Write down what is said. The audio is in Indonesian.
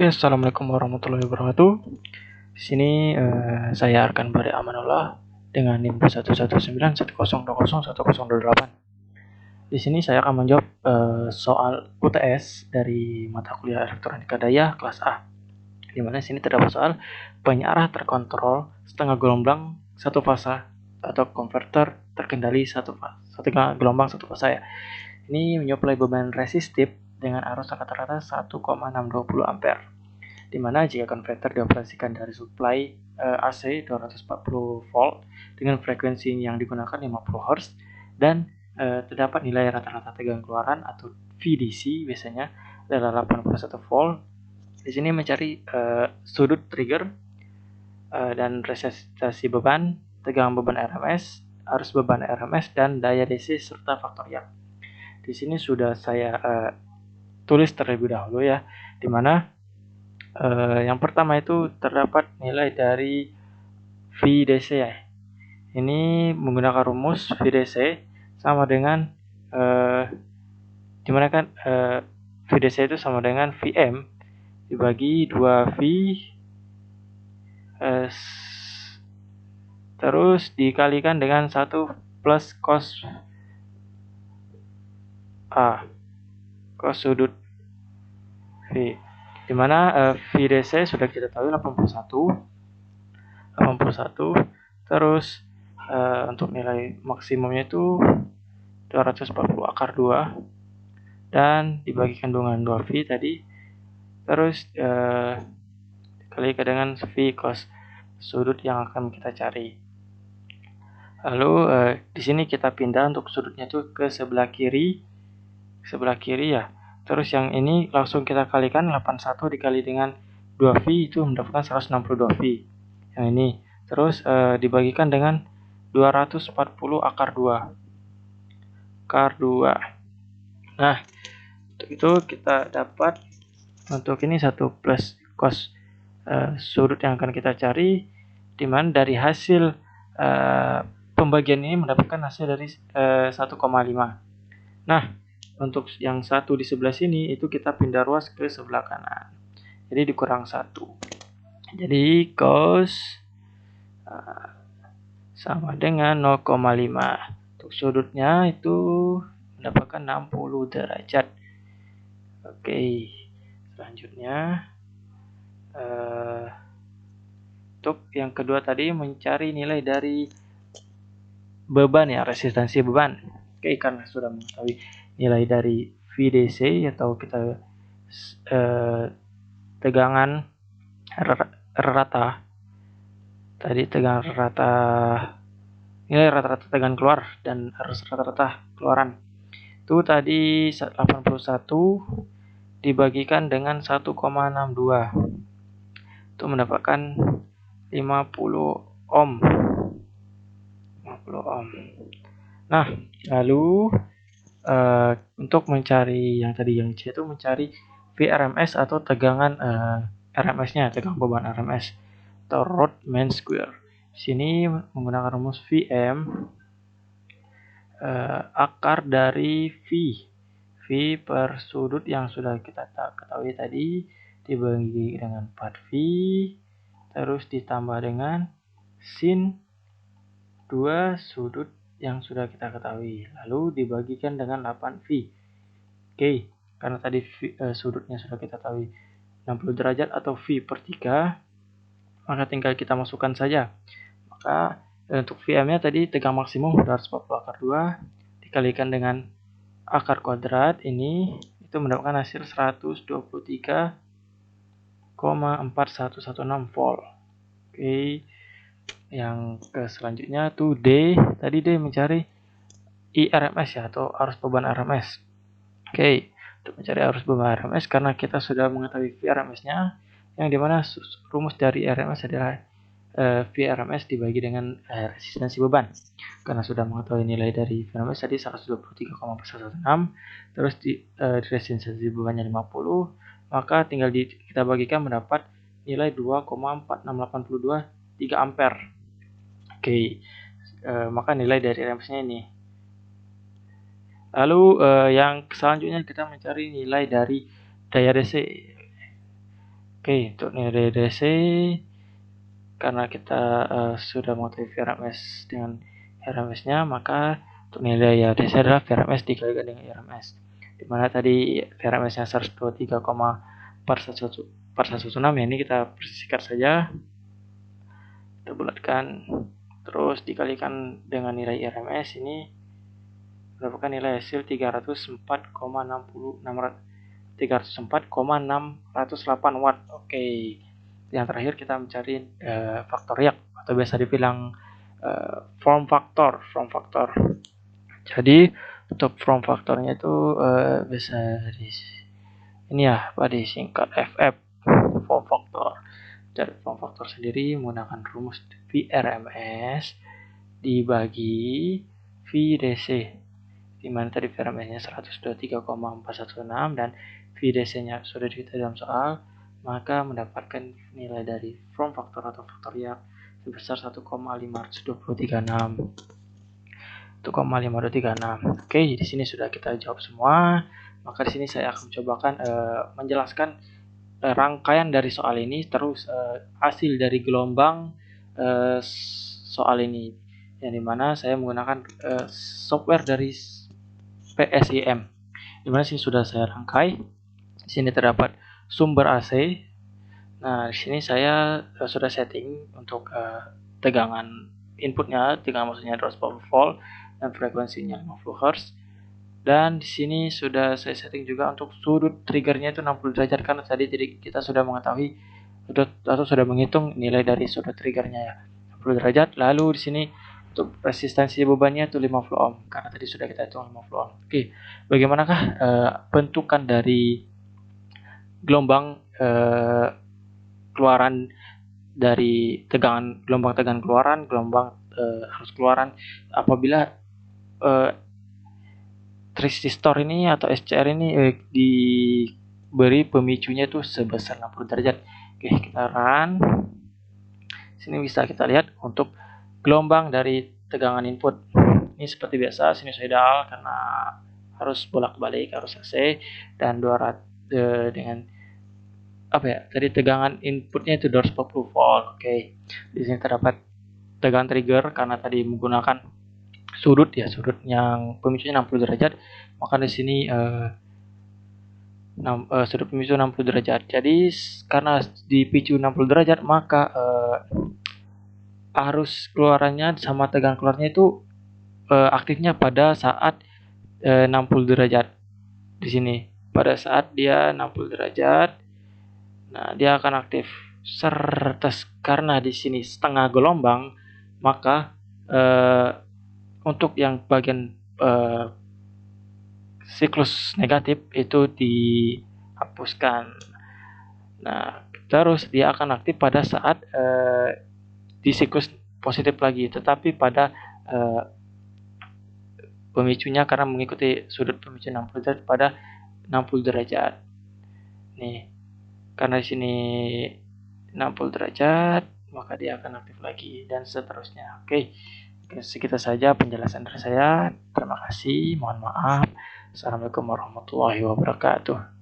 Oke, assalamualaikum warahmatullahi wabarakatuh. Di sini saya akan Bari Amanullah dengan NIM 11910201028. Di sini saya akan menjawab soal UTS dari mata kuliah Elektronika Daya kelas A. Di mana sini terdapat soal penyiarah terkontrol setengah gelombang satu fasa atau konverter terkendali satu gelombang satu fasa ya. Ini menyuplai beban resistif dengan arus rata-rata 1,620 ampere. Di mana jika konverter dioperasikan dari suplai AC 240 volt dengan frekuensi yang digunakan 50 Hz dan terdapat nilai rata-rata tegangan keluaran atau VDC biasanya adalah 81 volt. Di sini mencari sudut trigger dan resistasi beban, tegangan beban RMS, arus beban RMS dan daya DC serta faktorial. Di sini sudah saya tulis terlebih dahulu ya, di mana yang pertama itu terdapat nilai dari VDC ya. Ini menggunakan rumus VDC sama dengan dimana kan VDC itu sama dengan VM dibagi 2V terus dikalikan dengan 1 plus cos A cos sudut V, dimana VDC sudah kita tahu 81 terus untuk nilai maksimumnya itu 240 akar 2 dan dibagikan dengan 2V tadi, terus dikalikan dengan V cos sudut yang akan kita cari. Lalu di sini kita pindah untuk sudutnya itu ke sebelah kiri ya. Terus yang ini langsung kita kalikan 81 dikali dengan 2V itu mendapatkan 162V. Yang ini terus dibagikan dengan 240 akar 2. Nah, untuk itu kita dapat untuk ini 1 plus cos sudut yang akan kita cari, dimana dari hasil pembagian ini mendapatkan hasil dari 1,5. Nah, untuk yang satu di sebelah sini itu kita pindah ruas ke sebelah kanan, jadi dikurang 1. Jadi cos sama dengan 0,5. Untuk sudutnya itu mendapatkan 60 derajat. Oke, selanjutnya untuk yang kedua tadi mencari nilai dari beban ya, resistansi beban. Oke, karena sudah mengetahui nilai dari VDC atau kita tegangan rata tadi, tegangan rata, nilai rata-rata tegangan keluar dan arus rata-rata keluaran itu tadi 81 dibagikan dengan 1,62 itu mendapatkan 50 ohm. Nah, lalu untuk mencari yang tadi yang C itu mencari VRMS atau tegangan RMS-nya, tegangan beban RMS atau Rod Main Square. Di sini menggunakan rumus VM akar dari V per sudut yang sudah kita ketahui tadi dibagi dengan 4V terus ditambah dengan sin 2 sudut yang sudah kita ketahui, lalu dibagikan dengan 8V. Oke, karena tadi sudutnya sudah kita ketahui 60 derajat atau V per 3, maka tinggal kita masukkan saja. Maka untuk VM-nya tadi tegangan maksimum 240 akar 2 dikalikan dengan akar kuadrat ini itu mendapatkan hasil 123,4116 volt. Oke, yang ke selanjutnya tuh D, tadi D mencari IRMS ya atau arus beban RMS. Oke, untuk mencari arus beban RMS karena kita sudah mengetahui VRMS-nya, yang dimana rumus dari RMS adalah VRMS dibagi dengan resistansi beban. Karena sudah mengetahui nilai dari VRMS tadi 123,4116, terus di resistansi bebannya 50, maka tinggal kita bagikan mendapat nilai 2,4682 3 ampere. Oke, maka nilai dari RMS-nya ini. Lalu yang selanjutnya kita mencari nilai dari daya DC. Oke, untuk nilai DC karena kita sudah mengetahui VRMS dengan RMS-nya, maka untuk nilai ya DC adalah VRMS dikalikan dengan RMS. Dimana tadi VRMS-nya 123,416 ya, ini kita persiskan saja, kita bulatkan, terus dikalikan dengan nilai RMS ini mendapatkan nilai hasil 304,608 watt. Oke. Yang terakhir kita mencari faktor yak atau biasa dibilang form factor. Jadi untuk form faktornya itu bisa ini ya, disingkat FF, form factor. Jadi form factor sendiri menggunakan rumus VRMS dibagi VDC, di mana tadi VRMS-nya 123,416 dan VDC-nya sudah kita dalam soal, maka mendapatkan nilai dari form factor atau faktor yak sebesar 1,5236. 1,5236. Oke, di sini sudah kita jawab semua. Maka di sini saya akan mencobakan menjelaskan rangkaian dari soal ini, terus hasil dari gelombang soal ini, yang dimana saya menggunakan software dari PSIM. Dimana sini sudah saya rangkai. Di sini terdapat sumber AC. Nah, di sini saya sudah setting untuk tegangan inputnya, tegangan maksudnya 240 volt dan frekuensinya 50 Hz. Dan di sini sudah saya setting juga untuk sudut triggernya itu 60 derajat, karena tadi kita sudah mengetahui atau sudah menghitung nilai dari sudut triggernya ya, 60 derajat. Lalu di sini untuk resistansi bebannya itu 50 ohm, karena tadi sudah kita hitung 50 ohm. Oke, bagaimanakah bentukan dari gelombang keluaran dari gelombang tegangan keluaran, gelombang arus keluaran apabila transistor ini atau SCR ini diberi pemicunya itu sebesar 60 derajat. Oke, kita run. Sini bisa kita lihat untuk gelombang dari tegangan input. Ini seperti biasa sinusoidal karena harus bolak-balik arus AC, dan 200 dengan apa ya? Tadi tegangan inputnya itu 240 volt. Oke. Di sini terdapat tegangan trigger karena tadi menggunakan sudut yang pemicunya 60 derajat, maka di sini sudut pemicu 60 derajat. Jadi karena dipicu 60 derajat, maka arus keluarannya sama tegangan keluarnya itu aktifnya pada saat 60 derajat. Di sini pada saat dia 60 derajat, nah dia akan aktif. Karena di sini setengah gelombang, maka untuk yang bagian siklus negatif itu dihapuskan. Nah, terus dia akan aktif pada saat di siklus positif lagi, tetapi pada pemicunya karena mengikuti sudut pemicu 60 derajat pada 60 derajat. Nih, karena di sini 60 derajat, maka dia akan aktif lagi dan seterusnya. Oke. Segitu saja penjelasan dari saya. Terima kasih. Mohon maaf. Assalamualaikum warahmatullahi wabarakatuh.